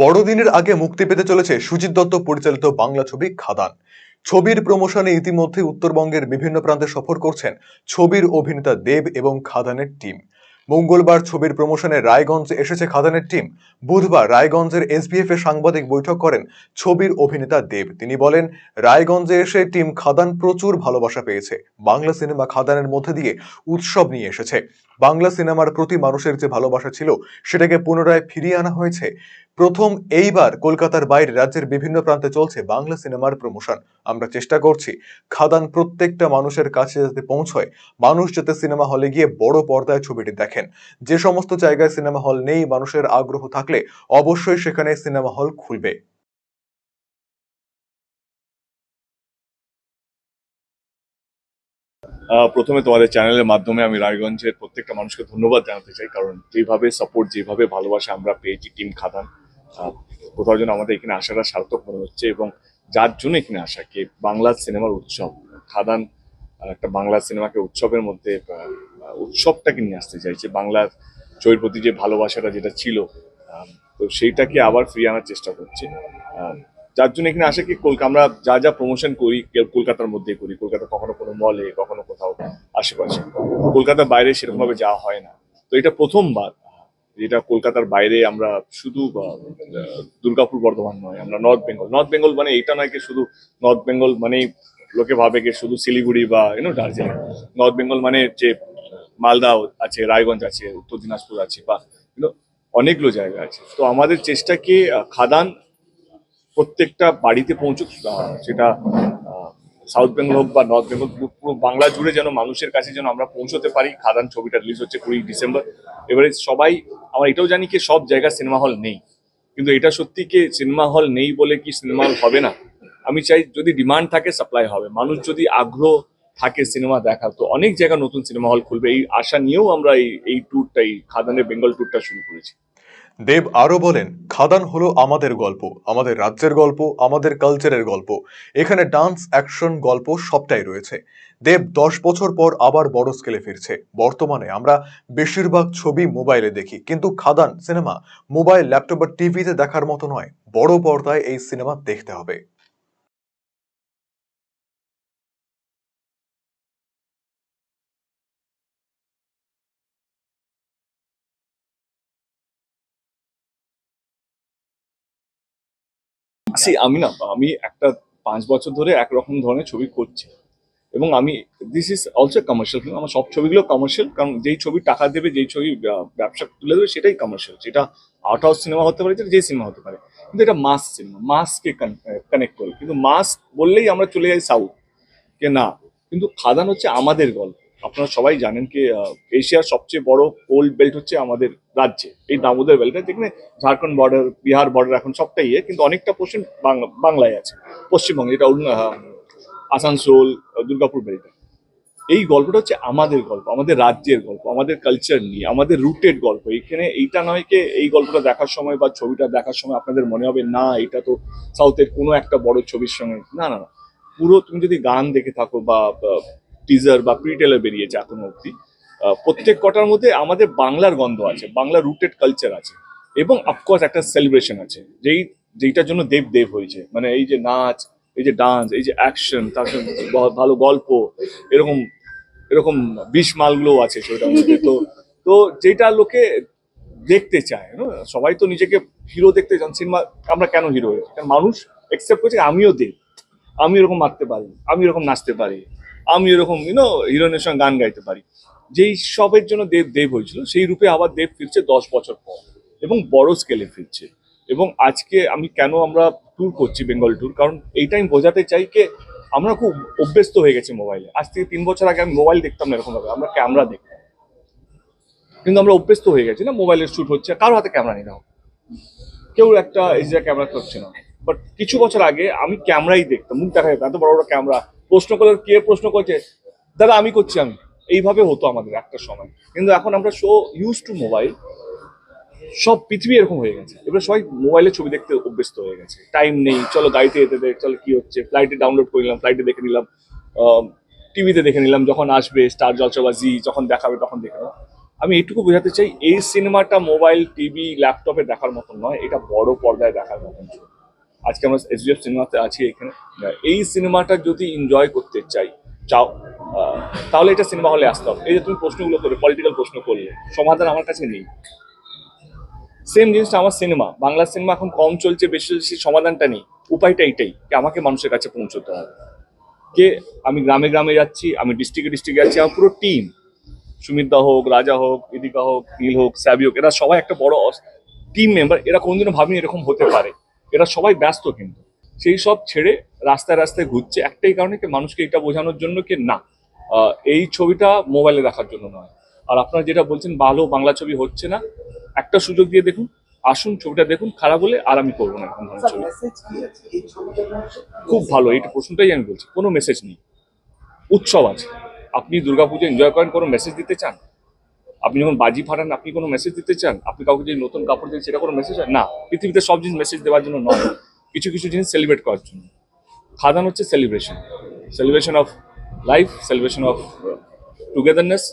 বড়দিনের আগে মুক্তি পেতে চলেছে সুজিত দত্ত পরিচালিত বাংলা ছবি খাদান। ছবির প্রমোশনে ইতিমধ্যে উত্তরবঙ্গের বিভিন্ন প্রান্তে সফর করছেন ছবির অভিনেতা দেব এবং খাদানের টিম। মঙ্গলবার ছবির প্রমোশনে রায়গঞ্জে এসেছে খাদানের টিম। বুধবার রায়গঞ্জের এসবিএফ এ সাংবাদিক বৈঠক করেন ছবির অভিনেতা দেব। তিনি বলেন, রায়গঞ্জে এসে টিম খাদান প্রচুর ভালোবাসা পেয়েছে। বাংলা সিনেমা খাদানের মধ্যে দিয়ে উৎসব নিয়ে এসেছে। বাংলা সিনেমার প্রতি মানুষের যে ভালোবাসা ছিল সেটাকে পুনরায় ফিরিয়ে আনা হয়েছে। প্রথম এইবার কলকাতার বাইরে রাজ্যের বিভিন্ন প্রান্তে চলছে বাংলা সিনেমার প্রমোশন। আমরা চেষ্টা করছি খাদান প্রত্যেকটা মানুষের কাছে যাতে পৌঁছয়, মানুষ যাতে সিনেমা হলে গিয়ে বড় পর্দায় ছবিটি দেখেন। যে সমস্ত জায়গায় সিনেমা হল নেই, মানুষের আগ্রহ থাকলে অবশ্যই সেখানে সিনেমা হল খুলবে। প্রথমে তোমাদের চ্যানেলের মাধ্যমে আমি রায়গঞ্জের প্রত্যেকটা মানুষকে ধন্যবাদ জানাতে চাই, কারণ যেভাবে সাপোর্ট, যেভাবে ভালোবাসা আমরা পেয়েছি টিম খাদান, কোথাও যেন আমাদের এখানে আসাটা সার্থক মনে হচ্ছে। এবং যার জন্য এখানে আসা, কি বাংলা সিনেমার উৎসব খাদান, একটা বাংলা সিনেমাকে উৎসবের মধ্যে উৎসবটাকে নিয়ে আসতে চাইছে। বাংলার ছবির প্রতি যে ভালোবাসাটা যেটা ছিল, তো সেইটাকে আবার ফিরিয়ে আনার চেষ্টা করছে। যার জন্য এখানে আসে কি আমরা যা যা প্রমোশন করি কলকাতার মধ্যে করি, কলকাতা কখনো কোনো মলে, কখনো কোথাও আশেপাশে, কলকাতার বাইরে সেরকম ভাবে যাওয়া হয় না। তো এটা প্রথমবার যেটা কলকাতার বাইরে আমরা শুধু দুর্গাপুর বর্ধমান নয়, আমরা নর্থ বেঙ্গল মানে এটা নয় কি শুধু নর্থ বেঙ্গল মানেই লোকে ভাবে কি শুধু শিলিগুড়ি বা দার্জিলিং। নর্থ বেঙ্গল মানে যে মালদা আছে, রায়গঞ্জ আছে, উত্তর দিনাজপুর আছে, বা অনেকগুলো জায়গা আছে। তো আমাদের চেষ্টা কি খাদান প্রত্যেকটা বাড়িতে পৌঁছুক, সেটা সাউথ বেঙ্গল হোক বা নর্থ বেঙ্গল, পুরো বাংলা জুড়ে যেন মানুষের কাছে যেন আমরা পৌঁছতে পারি। খাদান ছবিটা রিলিজ হচ্ছে 20 ডিসেম্বর। এবারে সবাই, আমরা এটাও জানি কি সব জায়গায় সিনেমা হল নেই, কিন্তু এটা সত্যি কি সিনেমা হল নেই বলে কি সিনেমা হল হবে না? আমি চাই যদি ডিমান্ড থাকে সাপ্লাই হবে, মানুষ যদি আগ্রহ থাকে সিনেমা দেখা, তো অনেক জায়গায় নতুন সিনেমা হল খুলবে। এই আশা নিয়েও আমরা এই ট্যুরটা, এই খাদানের বেঙ্গল ট্যুরটা শুরু করেছি। দেব আরো বলেন, খাদান হলো আমাদের গল্প, আমাদের রাজ্যের গল্প, আমাদের কালচারের গল্প। এখানে ডান্স, অ্যাকশন, গল্প সবটাই রয়েছে। দেব 10 বছর পর আবার বড় স্কেলে ফিরছে। বর্তমানে আমরা বেশিরভাগ ছবি মোবাইলে দেখি, কিন্তু খাদান সিনেমা মোবাইল, ল্যাপটপ বা টিভিতে দেখার মতো নয়। বড় পর্দায় এই সিনেমা দেখতে হবে। আমি একটা 5 বছর ধরে একরকম ধরনের ছবি করছি, এবং আমি this is also commercial film. আমার সব ছবিগুলো কমার্শিয়াল, কারণ যেই ছবি টাকা দেবে, যেই ছবি ব্যবসা তুলে দেবে, সেটাই কমার্শিয়াল। সেটা আর্ট হাউস সিনেমা হতে পারে, যে সিনেমা হতে পারে, কিন্তু এটা মাস সিনেমা, মাসকে কানেক্ট করে। কিন্তু মাস বললেই আমরা চলে যাই সাউথ, কে না, কিন্তু খাদান হচ্ছে আমাদের গল্প। আপনারা সবাই জানেন কি এশিয়ার সবচেয়ে বড় কোল্ড বেল্ট হচ্ছে আমাদের রাজ্যে, এই দামোদর বেল্টটা, যেখানে ঝাড়খণ্ড বর্ডার, বিহার বর্ডার, এখন সবটাই কিন্তু অনেকটা পোর্শন বাংলায় আছে, পশ্চিমবঙ্গে, এটা আসানসোল, দুর্গাপুর বেল্টে। এই গল্পটা হচ্ছে আমাদের গল্প, আমাদের রাজ্যের গল্প, আমাদের কালচার নিয়ে, আমাদের রুটেড গল্প। এখানে এইটা নয় কি এই গল্পটা দেখার সময় বা ছবিটা দেখার সময় আপনাদের মনে হবে না এটা তো সাউথের কোনো একটা বড় ছবির সঙ্গে, না না না। পুরো তুমি যদি গান দেখে থাকো বা টিজার বা প্রি টেলার বেরিয়েছে এখনো অব্দি, প্রত্যেক কটার মধ্যে আমাদের বাংলার গন্ধ আছে, বাংলা রুটেড কালচার আছে, এবং অফকোর্স একটা সেলিব্রেশন আছে, যেইটার জন্য দেব দেব হয়েছে। মানে এই যে নাচ, এই যে ডান্স, এই যে অ্যাকশন, তার সঙ্গে ভালো গল্প, এরকম এরকম বিষ মালগুলো আছে সেটার মধ্যে। তো তো যেটা লোকে দেখতে চায়, সবাই তো নিজেকে হিরো দেখতে চান। সিনেমা আমরা কেন হিরো হয়েছি? কারণ মানুষ একসেপ্ট করছে আমিও দেব, আমি এরকম মারতে পারি, আমি এরকম নাচতে পারি, আমি এরকম হিরোইনের সঙ্গে গান গাইতে পারি। যেই সবের জন্য দেব দেব হয়েছিল, সেই রূপে আবার দেব ফিরছে 10 বছর পর, এবং বড় স্কেলে ফিরছে। এবং আজকে আমরা ট্যুর করছি, বেঙ্গল ট্যুর, কারণ এইটা আমি বোঝাতে চাই যে আমরা খুব অভ্যস্ত হয়ে গেছি মোবাইলে। আজ থেকে 3 বছর আগে আমি মোবাইল দেখতাম না এরকম ভাবে, আমরা ক্যামেরা দেখতাম, কিন্তু আমরা অভ্যস্ত হয়ে গেছি না, মোবাইলের শুট হচ্ছে, কারো হাতে ক্যামেরা নেই না, কেউ একটা এক্সট্রা ক্যামেরা করছে না। বাট কিছু বছর আগে আমি ক্যামেরাই দেখতাম, মুখ দেখা যেত, এত বড় বড় ক্যামেরা। প্রশ্ন করলে কে প্রশ্ন করছে, দাদা আমি করছি, আমি, এইভাবে হতো আমাদের একটা সময়। কিন্তু এখন আমরা সো ইউজ টু মোবাইল, সব পৃথিবী এরকম হয়ে গেছে। এবার সবাই মোবাইলে ছবি দেখতে অভ্যস্ত হয়ে গেছে, টাইম নেই, চলো গাড়িতে যেতে দেখ, চলো কি হচ্ছে, ফ্লাইটে ডাউনলোড করে নিলাম, ফ্লাইটে দেখে নিলাম, টিভিতে দেখে নিলাম, যখন আসবে স্টার জলসা বা জি যখন দেখাবে তখন দেখে নিলাম। আমি এইটুকু বোঝাতে চাই, এই সিনেমাটা মোবাইল, টিভি, ল্যাপটপে দেখার মতন নয়, এটা বড় পর্দায় দেখার মতন। আজকে আমরা এসডিএফ সিনেমাতে আছি এখানে। এই সিনেমাটা যদি এনজয় করতে চাও তাহলে এটা সিনেমা হলে আসতে হবে। এই যে তুমি প্রশ্নগুলো করে পলিটিক্যাল প্রশ্ন করলে, সমাধান আমার কাছে নেই। সেম জিনিসটা আমার সিনেমা, বাংলা সিনেমা এখন কম চলছে, বেশি চলছে, সমাধানটা নেই। উপায়টা এইটাই যে আমাকে মানুষের কাছে পৌঁছতে হবে। আমি গ্রামে গ্রামে যাচ্ছি, আমি ডিস্ট্রিক্টে ডিস্ট্রিক্টে যাচ্ছি, আমার পুরো টিম, সুমিতদা হোক, রাজা হোক, ইদিকা হোক, নীল হোক, স্যাবি হোক, এরা সবাই একটা বড় টিম মেম্বার। এরা কোনদিনও ভাবেনি এরকম হতে পারে। এরা সবাই ব্যস্ত, কিন্তু সেই সব ছেড়ে রাস্তায় রাস্তায় ঘুরছে একটাই কারণে, কি মানুষকে এটা বোঝানোর জন্য কি না এই ছবিটা মোবাইলে দেখার জন্য নয়। আর আপনারা যেটা বলছেন ভালো বাংলা ছবি হচ্ছে না, একটা সুযোগ দিয়ে দেখুন, আসুন ছবিটা দেখুন, খারাপ হলে আর আমি করবো না এরকম ধরনের ছবি। খুব ভালো, এই প্রশ্নটাই আমি বলছি, কোনো মেসেজ নেই। উৎসব আছে, আপনি দুর্গাপুজো এনজয় করেন, কোনো মেসেজ দিতে চান? আপনি যখন বাজি ফাটান, আপনি কোনো মেসেজ দিতে চান? আপনি কাউকে যদি নতুন কাপড় দেন, সেটা কোনো মেসেজ হয় না। পৃথিবীতে সব জিনিস মেসেজ দেওয়ার জন্য নয়, কিছু কিছু জিনিস সেলিব্রেট করার জন্য। খাদান হচ্ছে celebration, celebration of life, celebration of togetherness,